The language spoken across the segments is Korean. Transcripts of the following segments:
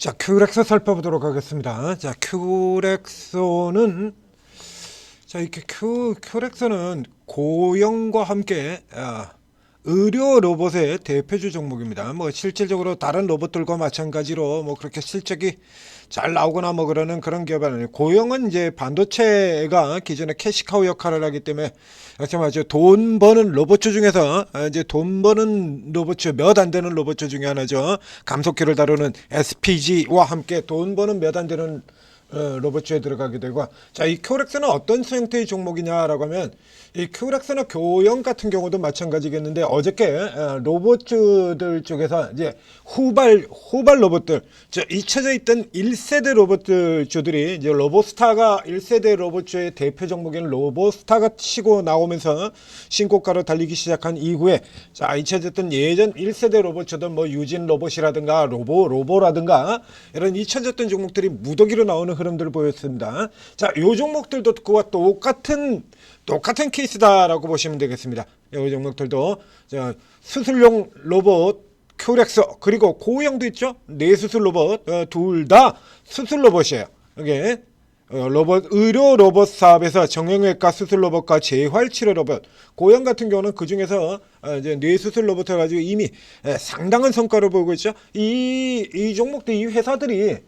자, 큐렉소 살펴보도록 하겠습니다. 자, 큐렉소는 이렇게 큐렉소는 고영과 함께 의료 로봇의 대표주 종목입니다. 뭐 실질적으로 다른 로봇들과 마찬가지로 뭐 그렇게 실적이 잘 나오거나 뭐 그러는 그런 기업은 아니에요. 고영은 이제 반도체가 기존에 캐시카우 역할을 하기 때문에 마찬가지로 돈 버는 로봇주 중에서 이제 돈 버는 로봇주 몇 안 되는 로봇주 중에 하나죠. 감속기를 다루는 SPG와 함께 돈 버는 몇 안 되는 로봇주에 들어가게 되고, 자, 이 큐렉스는 어떤 형태의 종목이냐라고 하면, 이 큐렉스나 교영 같은 경우도 마찬가지겠는데, 어저께 로봇주들 쪽에서 이제 후발 로봇들, 잊혀져 있던 1세대 로봇주들이 이제 로봇스타가 1세대 로봇주의 대표 종목인 로봇스타가 치고 나오면서 신고가로 달리기 시작한 이후에, 자, 잊혀졌던 예전 1세대 로봇주들 뭐 유진 로봇이라든가 로보라든가 이런 잊혀졌던 종목들이 무더기로 나오는 흐름들을 보였습니다. 자, 요 종목들도 그와 똑같은 케이스다라고 보시면 되겠습니다. 요 종목들도 수술용 로봇 큐렉소 그리고 고영도 있죠. 뇌수술 로봇 둘 다 수술 로봇이에요. 이게 의료 로봇 사업에서 정형외과 수술 로봇과 재활 치료 로봇, 고영 같은 경우는 그 중에서 이제 뇌수술 로봇을 가지고 이미 상당한 성과를 보이고 있죠. 이 종목들, 이 회사들이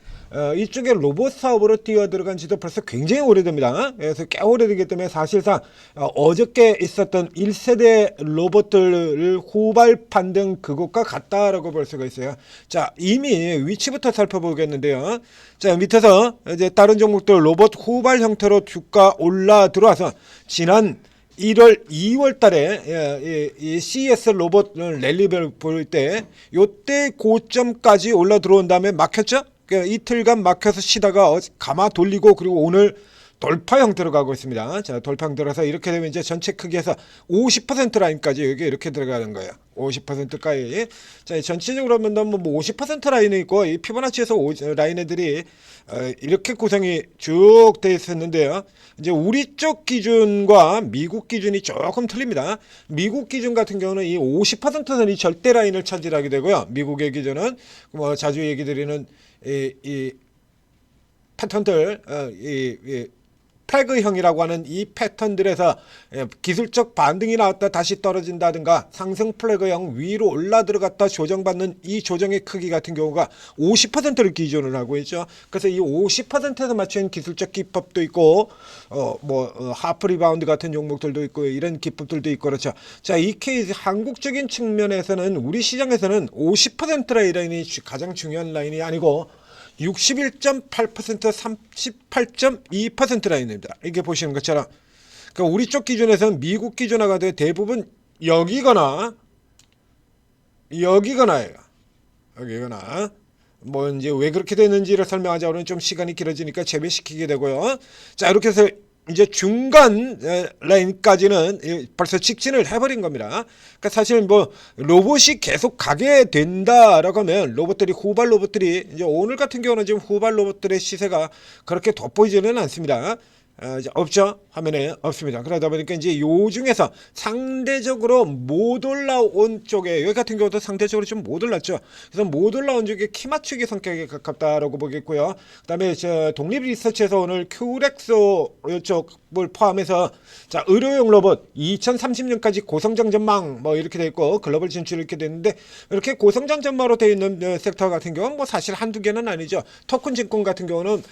이쪽에 로봇 사업으로 뛰어들어간 지도 벌써 굉장히 오래됩니다. 그래서 꽤 오래되기 때문에 사실상 어저께 있었던 1세대 로봇들을 후발 판등 그것과 같다라고 볼 수가 있어요. 자, 이미 위치부터 살펴보겠는데요. 자, 밑에서 이제 다른 종목들 로봇 후발 형태로 주가 올라 들어와서 지난 1월, 2월 달에 이 CES 로봇 랠리별 볼 때 요때 고점까지 올라 들어온 다음에 막혔죠? 이틀간 막혀서 쉬다가 감아 돌리고 그리고 오늘 돌파 형태로 가고 있습니다. 자, 돌파 형태라서 이렇게 되면 이제 전체 크기에서 50% 라인까지 여기 이렇게 들어가는 거예요. 50%까지. 자, 전체적으로 보면 뭐 50% 라인이 있고 이 피보나치에서 라인 애들이 이렇게 구성이 쭉 돼 있었는데요. 이제 우리 쪽 기준과 미국 기준이 조금 틀립니다. 미국 기준 같은 경우는 이 50%선이 절대 라인을 차지하게 되고요. 미국의 기준은 뭐 자주 얘기 드리는 이 패턴들, 플래그형이라고 하는 이 패턴들에서 기술적 반등이 나왔다 다시 떨어진다든가 상승 플래그형 위로 올라 들어갔다 조정받는 이 조정의 크기 같은 경우가 50%를 기준으로 하고 있죠. 그래서 이 50%에서 맞춘 기술적 기법도 있고 하프 리바운드 같은 종목들도 있고 이런 기법들도 있고 그렇죠. 자, 이 케이스 한국적인 측면에서는 우리 시장에서는 50% 라인이 가장 중요한 라인이 아니고 61.8%, 38.2% 라인입니다. 이게 보시는 것처럼. 그러니까 우리 쪽 기준에서는 미국 기준화가 돼 대부분 여기거나 여기거나예요. 여기거나. 뭐 이제 왜 그렇게 됐는지를 설명하자고는 좀 시간이 길어지니까 재배시키게 되고요. 자, 이렇게 해서 이제 중간 라인까지는 벌써 직진을 해버린 겁니다. 그러니까 사실 뭐 로봇이 계속 가게 된다라고 하면 로봇들이 후발 로봇들이 이제 오늘 같은 경우는 지금 후발 로봇들의 시세가 그렇게 돋보이지는 않습니다. 이제 없죠. 화면에 없습니다. 그러다 보니까 이제 요 중에서 상대적으로 못 올라온 쪽에 여기 같은 경우도 상대적으로 좀 못 올랐죠. 그래서 못 올라온 쪽에 키 맞추기 성격에 가깝다라고 보겠고요. 그다음에 독립 리서치에서 오늘 큐렉소 이쪽을 포함해서 자, 의료용 로봇 2030년까지 고성장 전망 뭐 이렇게 돼 있고 글로벌 진출 이렇게 됐는데 이렇게 고성장 전망으로 되어 있는 섹터 같은 경우는 뭐 사실 한두 개는 아니죠. 토큰 증권 같은 경우는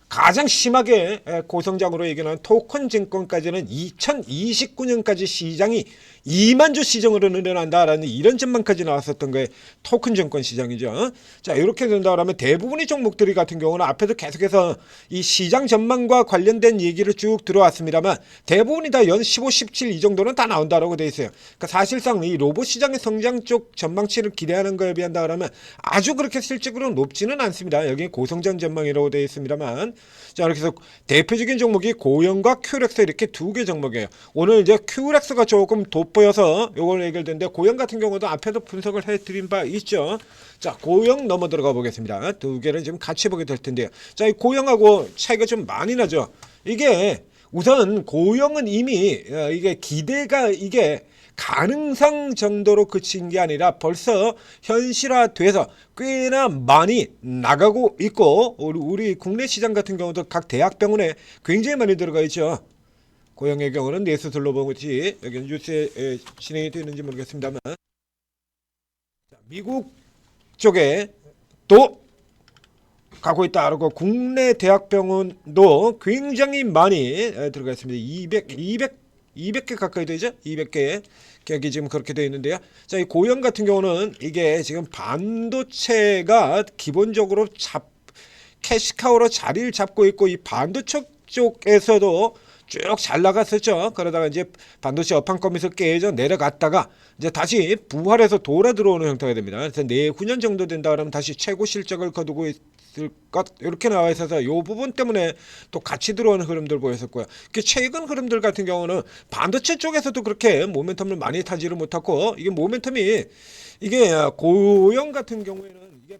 가장 심하게 고성장으로 얘기하는 토큰 증권까지는 2029년까지 시장이 2만 주 시장으로 늘어난다라는 이런 전망까지 나왔었던 거예요. 토큰 증권 시장이죠. 자, 이렇게 된다 그러면 대부분의 종목들이 같은 경우는 앞에서 계속해서 이 시장 전망과 관련된 얘기를 쭉 들어왔습니다만 대부분이 다 연 15, 17 이 정도는 다 나온다라고 돼 있어요. 그러니까 사실상 이 로봇 시장의 성장 쪽 전망치를 기대하는 거에 비한다 그러면 아주 그렇게 실질적으로 높지는 않습니다. 여기 고성장 전망이라고 되어 있습니다만 자, 이렇게 해서 대표적인 종목이 고영과 큐렉스 이렇게 두 개 종목이에요. 오늘 이제 큐렉스가 조금 돋보여서 요걸 얘기했는데 고영 같은 경우도 앞에도 분석을 해드린 바 있죠. 자, 고영 넘어 들어가 보겠습니다. 두 개를 지금 같이 보게 될 텐데요. 자, 이 고영하고 차이가 좀 많이 나죠. 이게 우선 고영은 이미 이게 기대가 이게 가능성 정도로 그친 게 아니라 벌써 현실화돼서 꽤나 많이 나가고 있고, 우리 국내 시장 같은 경우도 각 대학병원에 굉장히 많이 들어가 있죠. 고영의 경우는 뇌수술로 보지 여기 뉴스에 진행이 되는지 모르겠습니다만, 미국 쪽에 또 가고 있다. 그리고 국내 대학병원도 굉장히 많이 들어가 있습니다. 200개 가까이 되죠? 200개 계약이 지금 그렇게 되어 있는데요. 자, 이 고영 같은 경우는 이게 지금 반도체가 기본적으로 캐시카우로 자리를 잡고 있고, 이 반도체 쪽에서도 쭉 잘 나갔었죠. 그러다가 이제 반도체 업황권에서 깨져 내려갔다가 이제 다시 부활해서 돌아 들어오는 형태가 됩니다. 그래서 내후년 정도 된다 그러면 다시 최고 실적을 거두고 있을 것, 이렇게 나와 있어서 이 부분 때문에 또 같이 들어오는 흐름들 보였었고요. 최근 흐름들 같은 경우는 반도체 쪽에서도 그렇게 모멘텀을 많이 타지를 못하고, 이게 모멘텀이 이게 고영 같은 경우에는 이게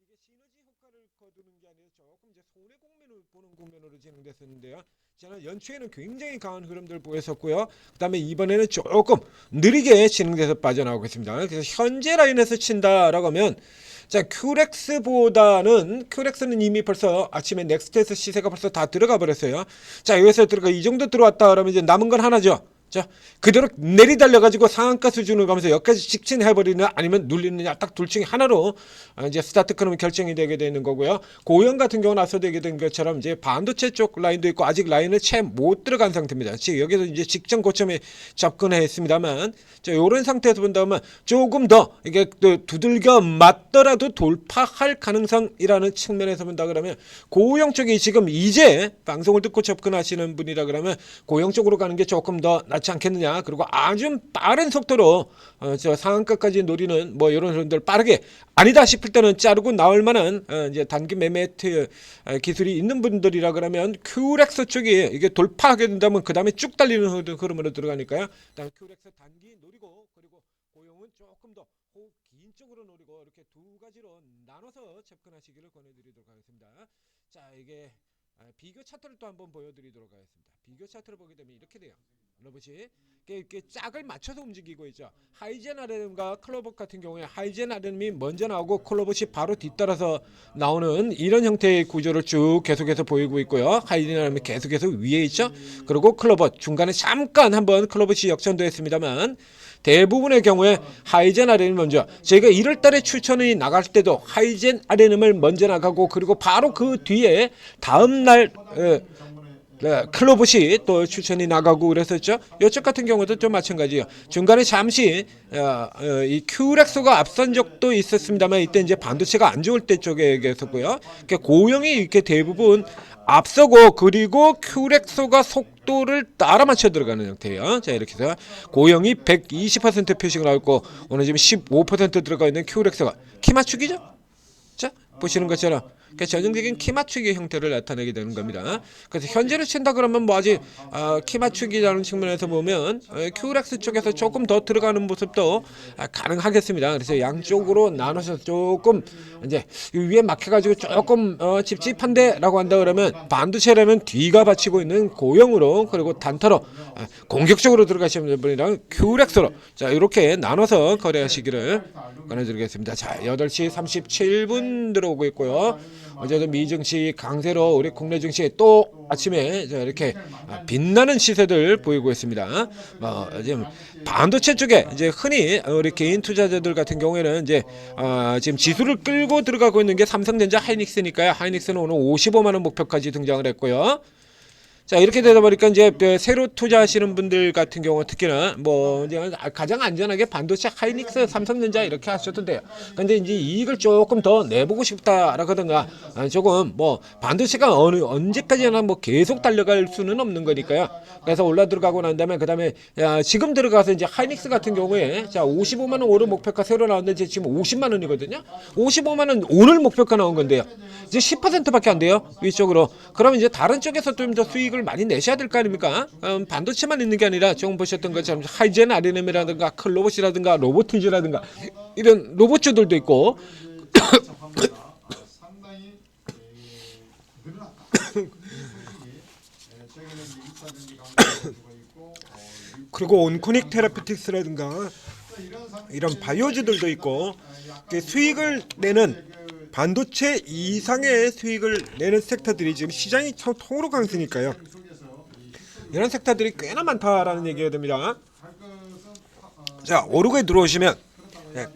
이게 시너지 효과를 거두는 게 아니라 조금 이제 손해 공면을 보는 국면으로 진행됐었는데요. 저는 연초에는 굉장히 강한 흐름들 보였었고요. 그다음에 이번에는 조금 느리게 진행돼서 빠져나오고 있습니다. 그래서 현재 라인에서 친다라고 하면, 자, 큐렉스는 이미 벌써 아침에 넥스트에서 시세가 벌써 다 들어가 버렸어요. 자, 여기서 들어가 이 정도 들어왔다 그러면 이제 남은 건 하나죠. 자, 그대로 내리달려가지고 상한가 수준을 가면서 여기까지 직진해버리느냐 아니면 눌리느냐, 딱 둘 중에 하나로 이제 스타트 끊으면 결정이 되게 되는 거고요. 고영 같은 경우는 앞서 되게 된 것처럼 이제 반도체 쪽 라인도 있고 아직 라인을 채 못 들어간 상태입니다. 지금 여기서 이제 직전 고점에 접근했습니다만, 자, 요런 상태에서 본다면 조금 더 이게 두들겨 맞더라도 돌파할 가능성이라는 측면에서 본다 그러면, 고영 쪽이 지금 이제 방송을 듣고 접근하시는 분이라 그러면 고영 쪽으로 가는 게 조금 더 낫지 않겠느냐. 그리고 아주 빠른 속도로 저 상한가까지 노리는 뭐 이런 흐름들, 빠르게 아니다 싶을 때는 자르고 나올 만한 이제 단기 매매 기술이 있는 분들이라 그러면 큐렉스 쪽이 이게 돌파하게 된다면 그 다음에 쭉 달리는 흐름으로 들어가니까요. 그다음에 큐렉스 단기 노리고, 그리고 고용은 조금 더 긴 쪽으로 노리고, 이렇게 두 가지로 나눠서 접근하시기를 권해드리도록 하겠습니다. 자, 이게 비교 차트를 또 한번 보여드리도록 하겠습니다. 비교 차트를 보게 되면 이렇게 돼요. 러브시 이렇게 짝을 맞춰서 움직이고 있죠. 하이젠 RM과 클로버 같은 경우에 하이젠 RM이 먼저 나오고 클로버시 바로 뒤따라서 나오는 이런 형태의 구조를 쭉 계속해서 보이고 있고요. 하이젠 RM이 계속해서 위에 있죠. 그리고 클로버 중간에 잠깐 한번 클로버시 역전도 했습니다만, 대부분의 경우에 하이젠 RM이 먼저, 저희가 1월달에 추천이 나갈 때도 하이젠 RM을 먼저 나가고, 그리고 바로 그 뒤에 다음날 클로봇이 또 추천이 나가고 그랬었죠. 이쪽 같은 경우도 좀 마찬가지예요. 중간에 잠시 이 큐렉스가 앞선 적도 있었습니다만, 이때 이제 반도체가 안 좋을 때 쪽에 계셨고요. 고영이 이렇게 대부분 앞서고, 그리고 큐렉스가 속도를 따라 맞춰 들어가는 형태예요. 자, 이렇게 해서 고영이 120% 표시가 나왔고, 오늘 지금 15% 들어가 있는 큐렉스가 키 맞추기죠. 자, 보시는 것처럼 전형적인 키 맞추기 형태를 나타내게 되는 겁니다. 그래서 현재를 친다 그러면 뭐 아직 키 맞추기라는 측면에서 보면 큐렉스 쪽에서 조금 더 들어가는 모습도 가능하겠습니다. 그래서 양쪽으로 나눠서 조금 이제 위에 막혀가지고 조금 찝찝한데라고 한다 그러면, 반도체라면 뒤가 받치고 있는 고영으로, 그리고 단타로 공격적으로 들어가시는 분이랑 큐렉스로, 자, 이렇게 나눠서 거래하시기를 권해드리겠습니다. 자, 8시 37분 들어오고 있고요. 어제도 미 증시 강세로 우리 국내 증시 또 아침에 이렇게 빛나는 시세들 보이고 있습니다. 지금 반도체 쪽에 이제 흔히 우리 개인 투자자들 같은 경우에는 이제 지금 지수를 끌고 들어가고 있는 게 삼성전자, 하이닉스니까요. 하이닉스는 오늘 55만 원 목표까지 등장을 했고요. 자, 이렇게 되다 보니까 이제 새로 투자하시는 분들 같은 경우 특히나 뭐 이제 가장 안전하게 반도체, 하이닉스, 삼성전자 이렇게 하셔도 돼요. 근데 이제 이익을 조금 더 내보고 싶다라든가, 조금 뭐 반도체가 언제까지나 뭐 계속 달려갈 수는 없는 거니까요. 그래서 올라 들어가고 난 다음에 그다음에 지금 들어가서 이제 하이닉스 같은 경우에 자, 55만 원 오른 목표가 새로 나왔는데 지금 50만 원이거든요. 55만 원 오늘 목표가 나온 건데요. 이제 10%밖에 안 돼요. 위쪽으로. 그러면 이제 다른 쪽에서 좀 더 수익을 수익을 많이 내셔야 될 거 아닙니까? 반도체만 있는 게 아니라 지금 보셨던 것처럼 하이젠 아르엠이라든가 클로봇이라든가 로보티즈라든가 이런 로봇주들도 있고 상당히 늘어났다. 최근에 일사전지 강조가 있고 그리고 온코닉 테라피틱스라든가 이런 바이오주들도 있고 수익을 내는 반도체 이상의 수익을 내는 섹터들이 지금 시장이 통으로 강세니까요. 이런 섹터들이 꽤나 많다라는 얘기가 됩니다. 자, 오르고에 들어오시면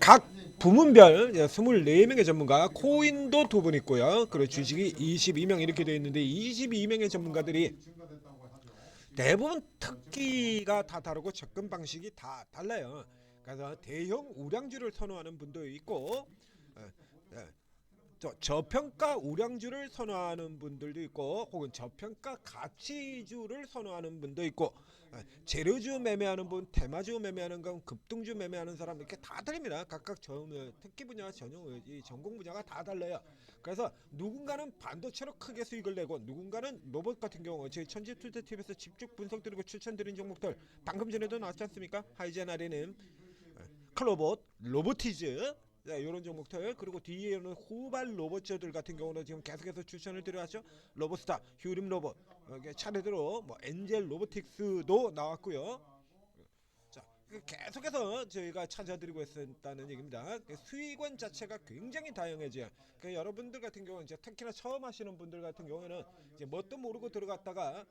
각 부문별 24명의 전문가, 코인도 2분 있고요. 그리고 주식이 22명 이렇게 되어 있는데 22명의 전문가들이 대부분 특기가 다 다르고 접근 방식이 다 달라요. 그래서 대형 우량주를 선호하는 분도 있고 저평가 우량주를 선호하는 분들도 있고 혹은 저평가 가치주를 선호하는 분도 있고 재료주 매매하는 분, 테마주 매매하는 건 급등주 매매하는 사람 이렇게 다 다릅니다. 각각 특기 분야 전용 전공 분야가 다 달라요. 그래서 누군가는 반도체로 크게 수익을 내고 누군가는 로봇 같은 경우 저희 천지투자TV에서 집중 분석드리고 추천드린 종목들 방금 전에도 나왔지 않습니까? 하이젠 아르엠, 클로봇, 로보티즈 이런 종목들 그리고 뒤에는 후발 로봇들 같은 경우는 지금 계속해서 추천을 드려왔죠. 로봇스타, 휴림 로봇 차례대로 뭐 엔젤 로보틱스도 나왔고요. 자, 계속해서 저희가 찾아드리고 있었다는 얘기입니다. 수익원 자체가 굉장히 다양해져요. 여러분들 같은 경우는 이제 특히나 처음 하시는 분들 같은 경우에는 이제 뭣도 모르고 들어갔다가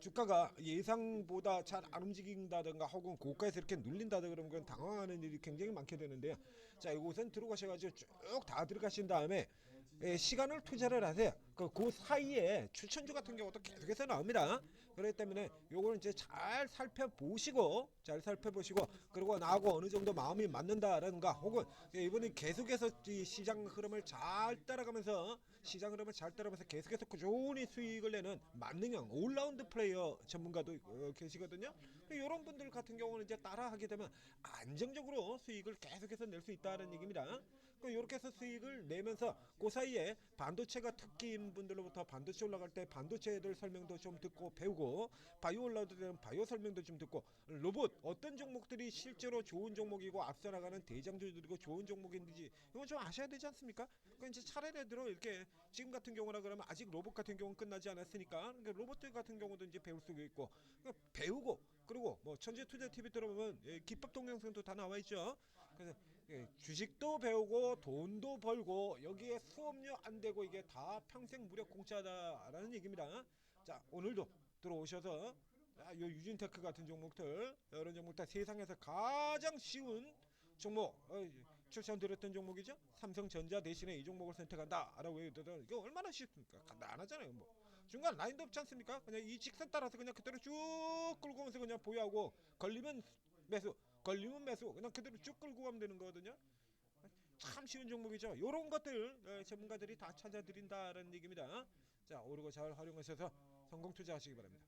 주가가 예상보다 잘 안 움직인다든가 혹은 고가에서 이렇게 눌린다든가 그러면 그건 당황하는 일이 굉장히 많게 되는데요. 자, 이곳은 들어가셔가지고 쭉 다 들어가신 다음에 시간을 투자를 하세요. 그 사이에 추천주 같은 경우도 계속해서 나옵니다. 그렇기 때문에 요거는 이제 잘 살펴보시고 그리고 나하고 어느 정도 마음이 맞는다라든가 혹은 이번에 계속해서 이 시장 흐름을 잘 따라가면서 계속해서 꾸준히 수익을 내는 만능형 올라운드 플레이어 전문가도 계시거든요. 이런 분들 같은 경우는 이제 따라하게 되면 안정적으로 수익을 계속해서 낼 수 있다는 얘기입니다. 이렇게 해서 수익을 내면서 그 사이에 반도체가 특기인 분들로부터 반도체 올라갈 때 반도체들 설명도 좀 듣고 배우고 바이오 올라올 때는 바이오 설명도 좀 듣고 로봇 어떤 종목들이 실제로 좋은 종목이고 앞서 나가는 대장주들이고 좋은 종목인지 이건 좀 아셔야 되지 않습니까? 이제 차례대로 이렇게 지금 같은 경우나 그러면 아직 로봇 같은 경우는 끝나지 않았으니까 로봇들 같은 경우도 이제 배울 수 있고 배우고 그리고 뭐 천재투자TV 들어보면 기법 동영상도 다 나와 있죠. 그래서 주식도 배우고 돈도 벌고 여기에 수업료 안 되고 이게 다 평생 무료 공짜다라는 얘기입니다. 자, 오늘도 들어오셔서 요 유진테크 같은 종목들 이런 종목들 세상에서 가장 쉬운 종목 추천드렸던 종목이죠. 삼성전자 대신에 이 종목을 선택한다라고 해도 이게 얼마나 쉽습니까? 간단하잖아요. 뭐 중간 라인도 없지 않습니까? 그냥 이 직선 따라서 그냥 그대로 쭉 끌고 오면서 그냥 보유하고 걸리면 매수 그냥 그대로 쭉 끌고 가면 되는 거거든요. 참 쉬운 종목이죠. 이런 것들 전문가들이 다 찾아드린다는 얘기입니다. 자, 오르고 잘 활용하셔서 성공 투자하시기 바랍니다.